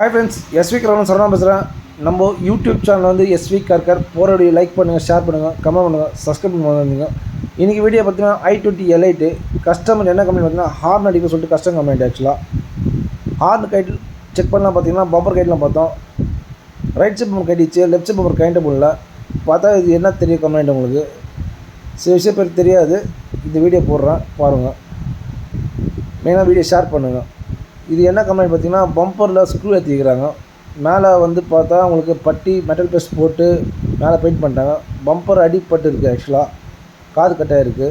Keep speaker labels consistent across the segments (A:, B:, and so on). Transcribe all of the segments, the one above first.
A: Hi friends, SV ground சரணா பேசுகிறேன். நம்ம யூடியூப் சேனல் வந்து எஸ்வி கர்கர் போகிற லைக் பண்ணுங்கள், ஷேர் பண்ணுங்கள், கமெண்ட் பண்ணுங்கள், சப்ஸ்கிரைப் பண்ணி வந்தீங்க. இன்றைக்கி வீடியோ பார்த்தீங்கன்னா i20 L8 கஸ்டமர் என்ன கம்ப்ளைண்ட் பார்த்தீங்கன்னா ஹார்ன் அடிக்க சொல்லிட்டு கஸ்டமர் கம்ப்ளைண்ட். ஆக்சுவலாக ஹார்ன் கைட்டில் செக் பண்ணலாம். பார்த்தீங்கன்னா பம்பர் கைட்லாம் பார்த்தோம், ரைட் சைட் பம்பர் கைட்டிச்சு, லெஃப்ட் சைட் பம்பர் கைண்ட போடல. பார்த்தா இது என்ன தெரியும் கம்ப்ளைண்ட் உங்களுக்கு சில விஷயம் பேர் தெரியாது. இந்த வீடியோ போடுறேன் பாருங்கள், மெயினாக வீடியோ ஷேர் பண்ணுங்கள். இது என்ன கம்ப்ளைண்ட் பார்த்தீங்கன்னா பம்பரில் ஸ்க்ரூ ஏற்றிக்கிறாங்க. மேலே வந்து பார்த்தா உங்களுக்கு பட்டி மெட்டல் பேஸ்ட் போட்டு மேலே பெயிண்ட் பண்ணிட்டாங்க. பம்பர் அடிப்பட்டு இருக்குது. ஆக்சுவலாக காது கட்டாக இருக்குது.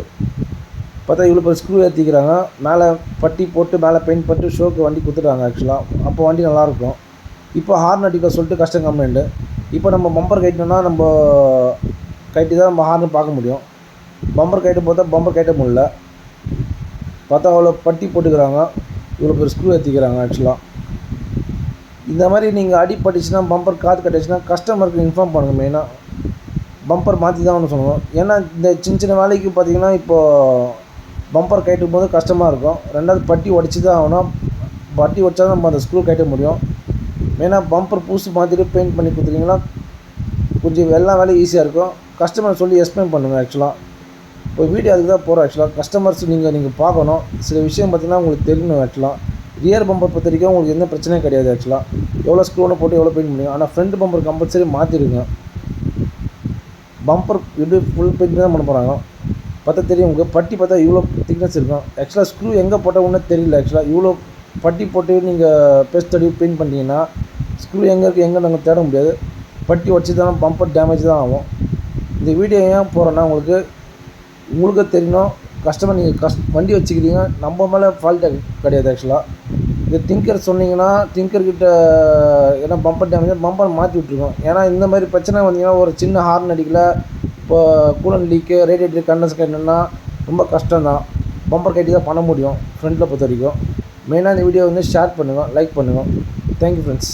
A: பார்த்தா இவ்வளோ பேர் ஸ்க்ரூ ஏற்றிக்கிறாங்க. மேலே பட்டி போட்டு மேலே பெயிண்ட் பண்ணிட்டு ஷோக்கு வண்டி கொடுத்துட்டாங்க. ஆக்சுவலாக அப்போ வண்டி நல்லாயிருக்கும். இப்போ ஹார்ன் அடிக்க சொல்லிட்டு கஷ்டம் கம்ப்ளைண்ட்டு. இப்போ நம்ம பம்பர் கைட்டோம்னா நம்ம கைட்டி தான் நம்ம ஹார்னு பார்க்க முடியும். பம்பர் கைட்டு பார்த்தா பம்பர் கைட்ட முடியல. பார்த்தா அவ்வளோ பட்டி போட்டுக்கிறாங்க, இவ்வளோ பேர் ஸ்க்ரூ ஏற்றிக்கிறாங்க. ஆக்சுவலாக இந்த மாதிரி நீங்கள் அடிப்பட்டுச்சுன்னா பம்பர் காது கட்டிச்சுன்னா கஸ்டமருக்கு இன்ஃபார்ம் பண்ணுங்கள். மெயினாக பம்பர் மாற்றி தான் ஒன்று சொல்லணும். ஏன்னா இந்த சின்ன சின்ன வேலைக்கு பார்த்திங்கன்னா இப்போது பம்பர் கட்டுக்கும் போது கஷ்டமாக இருக்கும். ரெண்டாவது பட்டி உடச்சி தான் ஆகணும். பட்டி உடச்சா தான் நம்ம அந்த ஸ்க்ரூ கட்ட முடியும். மெயினாக பம்பர் பூசு மாற்றிட்டு பெயிண்ட் பண்ணி கொடுத்துட்டிங்கன்னா கொஞ்சம் எல்லா வேலையும் ஈஸியாக இருக்கும். கஸ்டமர் சொல்லி எக்ஸ்பிளைன் பண்ணுங்கள். ஆக்சுவலாக இப்போ வீடியோ அதுக்கு தான் போகிறோம். ஆக்சுவலாக கஸ்டமர்ஸ் நீங்கள் பார்க்கணும். சில விஷயம் பார்த்திங்கன்னா உங்களுக்கு தெரியணும். ஆக்சுவலாக ரியர் பம்பர் பொறுத்த வரைக்கும் உங்களுக்கு எந்த பிரச்சனையும் கிடையாது. ஆக்சுவலாக எவ்வளோ ஸ்க்ரூன்னு போட்டு எவ்வளோ பெயிண்ட் முடியும். ஆனால் ஃப்ரண்ட் பம்பர் கம்பல்சரி மாற்றிடுங்க. பம்பர் எப்படி ஃபுல் பெயிண்ட் தான் பண்ண போகிறாங்க. பார்த்தா தெரியும் உங்களுக்கு. பட்டி பார்த்தா இவ்வளோ திக்னஸ் இருக்கும். ஆக்சுவலாக ஸ்க்ரூ எங்கே போட்டால் ஒன்றும் தெரியல. ஆக்சுவலாக இவ்வளோ பட்டி போட்டு நீங்கள் பேஸ்ட் அடி பெயிண்ட் பண்ணிட்டீங்கன்னா ஸ்க்ரூ எங்கே இருக்குது எங்கே நாங்கள் தேட முடியாது. பட்டி வச்சு தான் பம்பர் டேமேஜ் தான் ஆகும். இந்த வீடியோ ஏன் போகிறோன்னா உங்களுக்கு தெரியணும். கஸ்டமர் நீங்கள் வண்டி வச்சுக்கிறீங்க, நம்ம மேலே ஃபால்ட்டே கிடையாது. ஆக்சுவலாக இது டிங்கர் சொன்னீங்கன்னா டிங்கர்கிட்ட ஏன்னா பம்பர் டேமேஜ் பம்பர் மாற்றி விட்ருக்கோம். ஏன்னா இந்த மாதிரி பிரச்சனை வந்தீங்கன்னா ஒரு சின்ன ஹார்ன் அடிக்கல, இப்போ கூலன் லீக்கு ரேடியேட்டர் கண்டன்ஸ் கட்டணுன்னா ரொம்ப கஷ்டம் தான். பம்பர் கட்டி தான் பண்ண முடியும் ஃப்ரண்ட்டில் பொறுத்த வரைக்கும். மெயினாக இந்த வீடியோ வந்து ஷேர் பண்ணுங்கள், லைக் பண்ணுங்கள். Thank you friends.